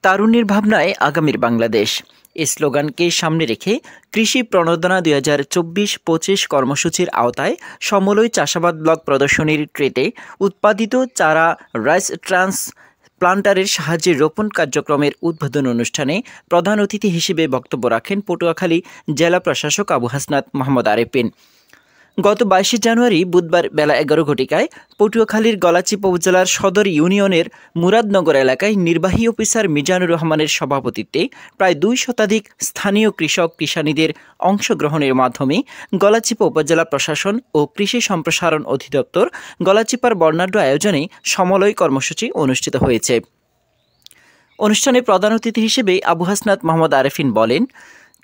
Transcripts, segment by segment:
তারুণ্যের ভাবনায় আগামীর বাংলাদেশ এই স্লোগানকে সামনে রেখে কৃষি প্রণোদনা ২০২৪-২৫ কর্মসূচির আওতায় সমলয় চাষাবাদ ব্লক প্রদর্শনীর ট্রেতে উৎপাদিত চারা রাইস ট্রান্সপ্লান্টারের সাহায্যে রোপণ কার্যক্রমের উদ্বোধন অনুষ্ঠানে প্রধান অতিথি হিসেবে বক্তব্য রাখেন পটুয়াখালী জেলা প্রশাসক আবু হাসনাত মোহাম্মদ আরেফিন। গত ২২ জানুয়ারি বুধবার বেলা ১১ ঘটিকায় পটুয়াখালীর গলাচিপা উপজেলার সদর ইউনিয়নের মুরাদনগর এলাকায় নির্বাহী অফিসার মিজানুর রহমানের সভাপতিত্বে প্রায় ২ শতাধিক স্থানীয় কৃষক কিষানীদের অংশগ্রহণের মাধ্যমে গলাচিপা উপজেলা প্রশাসন ও কৃষি সম্প্রসারণ অধিদপ্তর গলাচিপার বর্ণাঢ্য আয়োজনে সমলয় কর্মসূচি অনুষ্ঠিত হয়েছে। অনুষ্ঠানে প্রধান অতিথি হিসেবে আবু হাসনাত মোহাম্মদ আরেফিন বলেন,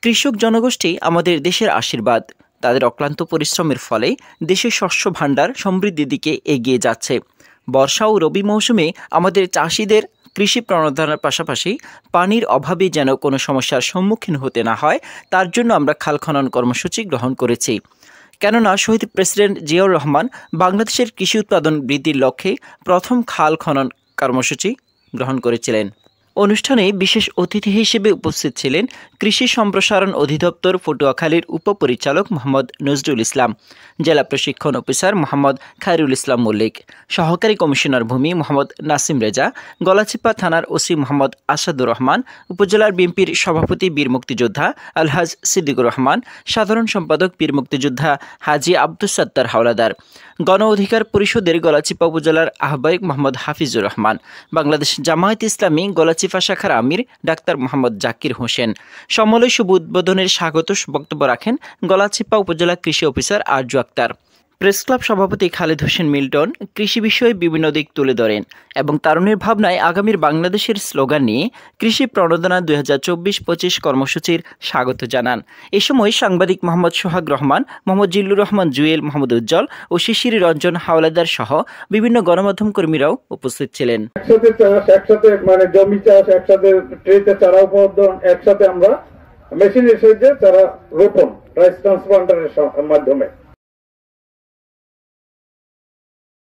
কৃষক জনগোষ্ঠী আমাদের দেশের আশীর্বাদ। তাদের অক্লান্ত পরিশ্রমের ফলে দেশের শস্য ভাণ্ডার সমৃদ্ধির দিকে এগিয়ে যাচ্ছে। বর্ষা ও রবি মৌসুমে আমাদের চাষিদের কৃষি প্রণোদনার পাশাপাশি পানির অভাবে যেন কোনো সমস্যার সম্মুখীন হতে না হয়, তার জন্য আমরা খাল খনন কর্মসূচি গ্রহণ করেছি। কেননা শহীদ প্রেসিডেন্ট জিয়াউর রহমান বাংলাদেশের কৃষি উৎপাদন বৃদ্ধির লক্ষ্যে প্রথম খাল খনন কর্মসূচি গ্রহণ করেছিলেন। অনুষ্ঠানে বিশেষ অতিথি হিসেবে উপস্থিত ছিলেন কৃষি সম্প্রসারণ অধিদপ্তর পটুয়াখালীর উপপরিচালক মোহাম্মদ নজরুল ইসলাম, জেলা প্রশিক্ষণ অফিসার মোহাম্মদ খায়রুল ইসলাম মল্লিক, সহকারী কমিশনার ভূমি মোহাম্মদ নাসিম রেজা, গলাচিপা থানার ওসি মোহাম্মদ আসাদুর রহমান, উপজেলার বিএনপির সভাপতি বীর মুক্তিযোদ্ধা আলহাজ সিদ্দিকুর রহমান, সাধারণ সম্পাদক বীর মুক্তিযোদ্ধা হাজী আব্দুস সাত্তার হাওলাদার, গণ অধিকার পরিষদের গলাচিপা উপজেলার আহ্বায়ক মোহাম্মদ হাফিজুর রহমান, বাংলাদেশ জামায়াত ইসলামী গলাচিপা শাখার আমির ডাক্তার মোহাম্মদ জাকির হোসেন। সমলয় শুভ উদ্বোধনের স্বাগত বক্তব্য রাখেন গলাচিপা উপজেলা কৃষি officer Arju Akter. Press club সভাপতি খালেদ হোসেন মিল্টন কৃষি বিষয়ে বিভিন্ন দিক তুলে ধরেন এবং তারুণের ভাবনায় আগামীর বাংলাদেশের স্লোগান নিয়ে কৃষি প্রণোদনা ২০২৪-২৫ কর্মসূচির স্বাগত জানান। এ সময় সাংবাদিক মোহাম্মদ সোহাগ রহমান, মোহাম্মদ জিল্লুর রহমান জুয়েল, মোহাম্মদ উজ্জ্বল ও শিশির রঞ্জন হাওলাদার সহ বিভিন্ন গণমাধ্যম কর্মীরাও উপস্থিত ছিলেন। একসাথে জমি চাষ, একসাথে ট্রেতে চারা উৎপাদন, একসাথে আমরা মেশিনের সাহায্যে চারা রোপণ রাইস ট্রান্সপ্লান্টারের মাধ্যমে